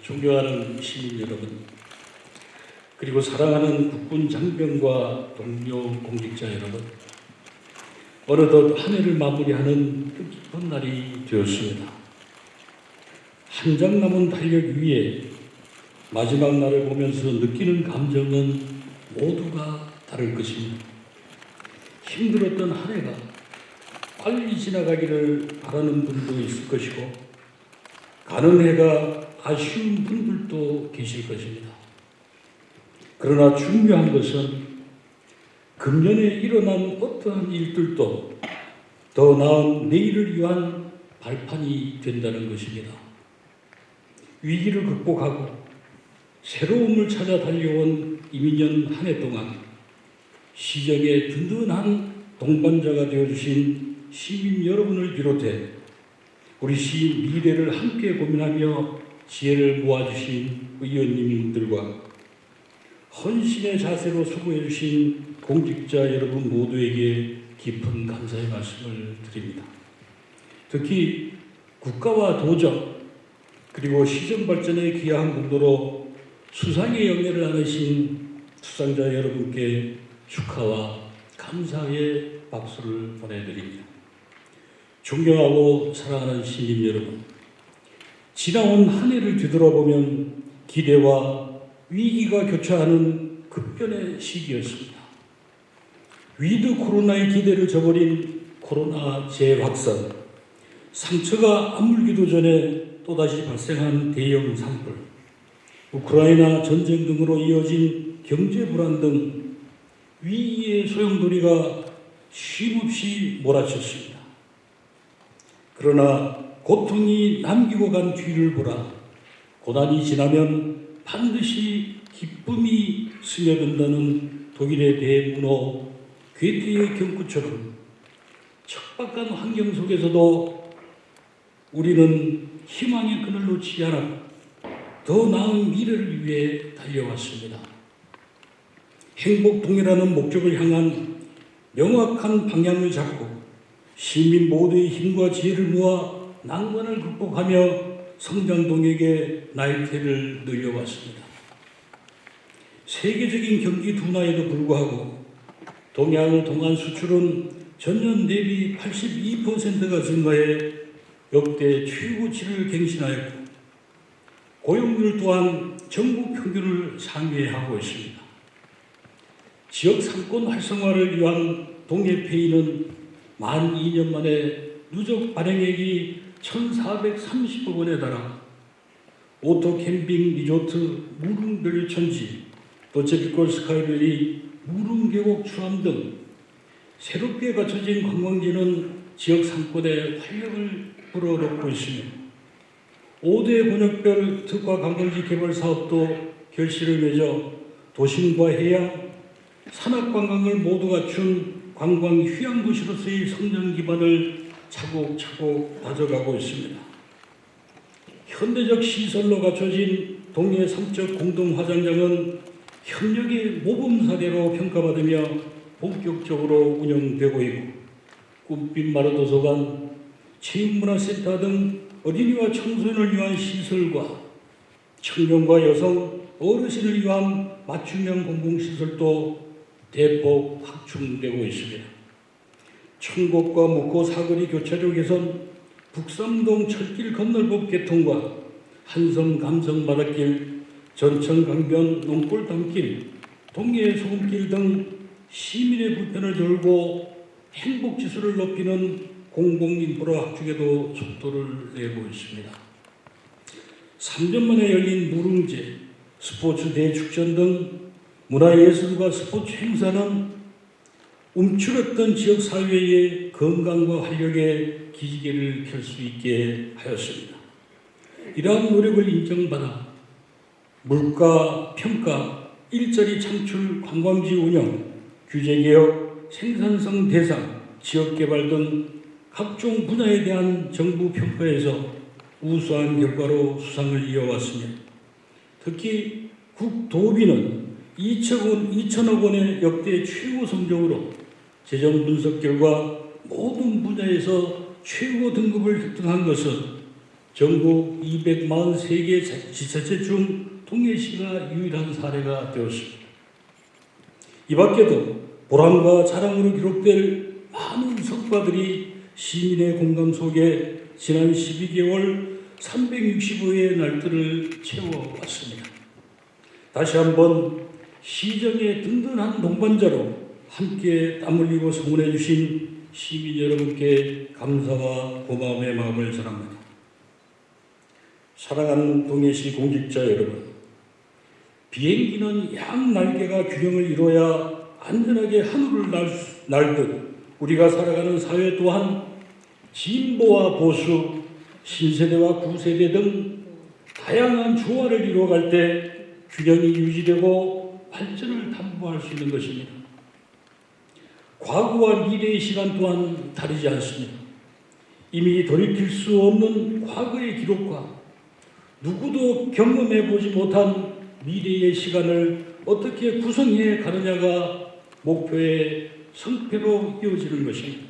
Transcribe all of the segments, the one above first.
존경하는 시민 여러분, 그리고 사랑하는 국군 장병과 동료 공직자 여러분, 어느덧 한 해를 마무리하는 뜻깊은 날이 되었습니다. 한 장 남은 달력 위에 마지막 날을 보면서 느끼는 감정은 모두가 다를 것입니다. 힘들었던 한 해가 빨리 지나가기를 바라는 분도 있을 것이고, 가는 해가 아쉬운 분들도 계실 것입니다. 그러나 중요한 것은 금년에 일어난 어떠한 일들도 더 나은 내일을 위한 발판이 된다는 것입니다. 위기를 극복하고 새로움을 찾아 달려온 이민년 한 해 동안 시정의 든든한 동반자가 되어주신 시민 여러분을 비롯해 우리 시 미래를 함께 고민하며 지혜를 모아주신 의원님들과 헌신의 자세로 수고해주신 공직자 여러분 모두에게 깊은 감사의 말씀을 드립니다. 특히 국가와 도정 그리고 시정 발전에 기여한 공로로 수상의 영예를 안으신 수상자 여러분께 축하와 감사의 박수를 보내드립니다. 존경하고 사랑하는 시민 여러분, 지나온 한 해를 뒤돌아보면 기대와 위기가 교차하는 급변의 시기였습니다. 위드 코로나의 기대를 저버린 코로나 재확산, 상처가 아물기도 전에 또다시 발생한 대형 산불, 우크라이나 전쟁 등으로 이어진 경제 불안 등 위기의 소용돌이가 쉼없이 몰아쳤습니다. 그러나 고통이 남기고 간 뒤를 보라, 고난이 지나면 반드시 기쁨이 스며든다는 독일의 대문호 괴테의 경구처럼 척박한 환경 속에서도 우리는 희망의 끈을 놓지 않아 더 나은 미래를 위해 달려왔습니다. 행복 동일하는 목적을 향한 명확한 방향을 잡고 시민 모두의 힘과 지혜를 모아 난관을 극복하며 성장 동역의 나이테를 늘려왔습니다. 세계적인 경기 둔화에도 불구하고 동양 동안 수출은 전년 대비 82%가 증가해 역대 최고치를 갱신하였고, 고용률 또한 전국 평균을 상회하고 있습니다. 지역 상권 활성화를 위한 동해페이는 만 2년 만에 누적 발행액이 1,430억 원에 달하 오토 캠핑 리조트 무릉별천지, 도체피콜 스카이밸리 무릉계곡 추암 등 새롭게 갖춰진 관광지는 지역 상권에 활력을 불어넣고 있으며 5대 권역별 특화 관광지 개발 사업도 결실을 맺어 도심과 해양, 산악관광을 모두 갖춘 관광 휴양도시로서의 성장 기반을 차곡차곡 다져가고 있습니다. 현대적 시설로 갖춰진 동해 삼척 공동화장장은 협력의 모범사례로 평가받으며 본격적으로 운영되고 있고, 꿈빛 마을도서관, 체육문화센터 등 어린이와 청소년을 위한 시설과 청년과 여성, 어르신을 위한 맞춤형 공공시설도 대폭 확충되고 있습니다. 청곡과 목포 사거리 교차로 개선, 북삼동 철길 건널법 개통과 한성 감성 바닷길, 전천 강변 농골 담길, 동해 소금길 등 시민의 불편을 덜고 행복 지수를 높이는 공공인프라 확충에도 속도를 내고 있습니다. 3년 만에 열린 무릉제, 스포츠 대축전 등 문화예술과 스포츠 행사는 움츠렸던 지역사회의 건강과 활력의 기지개를 켤 수 있게 하였습니다. 이러한 노력을 인정받아 물가 평가, 일자리 창출, 관광지 운영, 규제개혁, 생산성 대상, 지역개발 등 각종 분야에 대한 정부 평가에서 우수한 결과로 수상을 이어왔으며, 특히 국도비는 2천억 원의 역대 최고 성적으로 재정 분석 결과 모든 분야에서 최고 등급을 획득한 것은 전국 243개 지자체 중 동해시가 유일한 사례가 되었습니다. 이 밖에도 보람과 자랑으로 기록될 많은 성과들이 시민의 공감 속에 지난 12개월 365의 날들을 채워왔습니다. 다시 한번 시정의 든든한 동반자로 함께 땀 흘리고 성원해 주신 시민 여러분께 감사와 고마움의 마음을 전합니다. 사랑하는 동해시 공직자 여러분, 비행기는 양 날개가 균형을 이뤄야 안전하게 하늘을 날듯 우리가 살아가는 사회 또한 진보와 보수, 신세대와 구세대 등 다양한 조화를 이루어갈 때 균형이 유지되고 발전을 담보할 수 있는 것입니다. 과거와 미래의 시간 또한 다르지 않습니다. 이미 돌이킬 수 없는 과거의 기록과 누구도 경험해보지 못한 미래의 시간을 어떻게 구성해 가느냐가 목표의 성패로 이어지는 것입니다.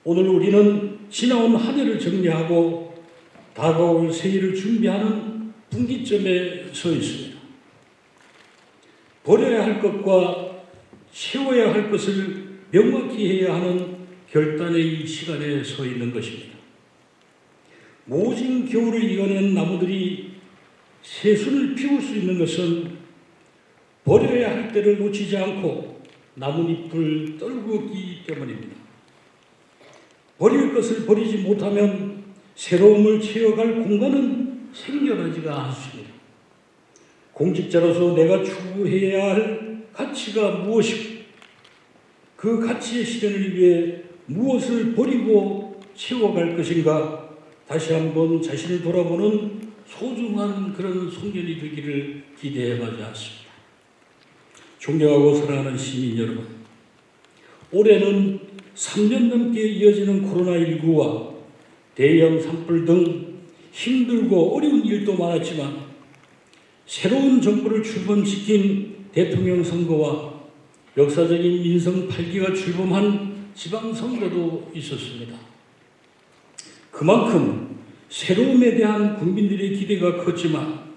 오늘 우리는 지나온 한 해를 정리하고 다가올 새해를 준비하는 분기점에 서 있습니다. 버려야 할 것과 채워야 할 것을 명확히 해야 하는 결단의 이 시간에 서 있는 것입니다. 모진 겨울을 이겨낸 나무들이 새순을 피울 수 있는 것은 버려야 할 때를 놓치지 않고 나뭇잎을 떨구기 때문입니다. 버릴 것을 버리지 못하면 새로움을 채워갈 공간은 생겨나지가 않습니다. 공직자로서 내가 추구해야 할 가치가 무엇이고 그 가치의 실현을 위해 무엇을 버리고 채워갈 것인가 다시 한번 자신을 돌아보는 소중한 그런 송년이 되기를 기대해마지 않습니다. 존경하고 사랑하는 시민 여러분, 올해는 3년 넘게 이어지는 코로나19와 대형 산불 등 힘들고 어려운 일도 많았지만 새로운 정부를 출범시킨 대통령 선거와 역사적인 민성 8기가 출범한 지방선거도 있었습니다. 그만큼 새로움에 대한 국민들의 기대가 컸지만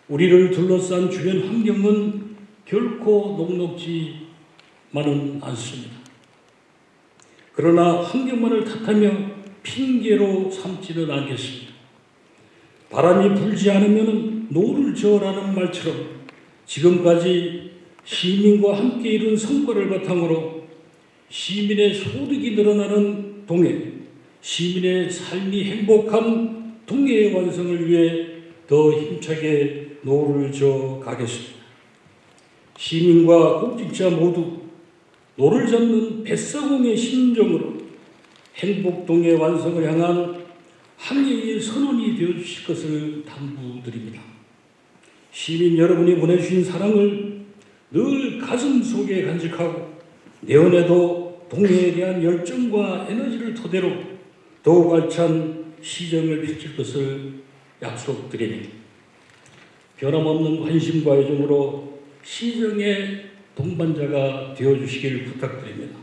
우리를 둘러싼 주변 환경은 결코 녹록지만은 않습니다. 그러나 환경만을 탓하며 핑계로 삼지는 않겠습니다. 바람이 불지 않으면 노를 저으라는 말처럼 지금까지 시민과 함께 이룬 성과를 바탕으로 시민의 소득이 늘어나는 동해, 시민의 삶이 행복한 동해의 완성을 위해 더 힘차게 노를 저어 가겠습니다. 시민과 공직자 모두 노를 잡는 뱃사공의 심정으로 행복동해 완성을 향한 항해의 선언이 되어주실 것을 당부드립니다. 시민 여러분이 보내주신 사랑을 늘 가슴 속에 간직하고 내년에도 동해에 대한 열정과 에너지를 토대로 더욱 알찬 시정을 펼칠 것을 약속드립니다. 변함없는 관심과 애정으로 시정의 동반자가 되어주시길 부탁드립니다.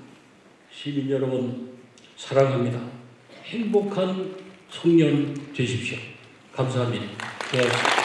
시민 여러분 사랑합니다. 행복한 송년 되십시오. 감사합니다. 고맙습니다.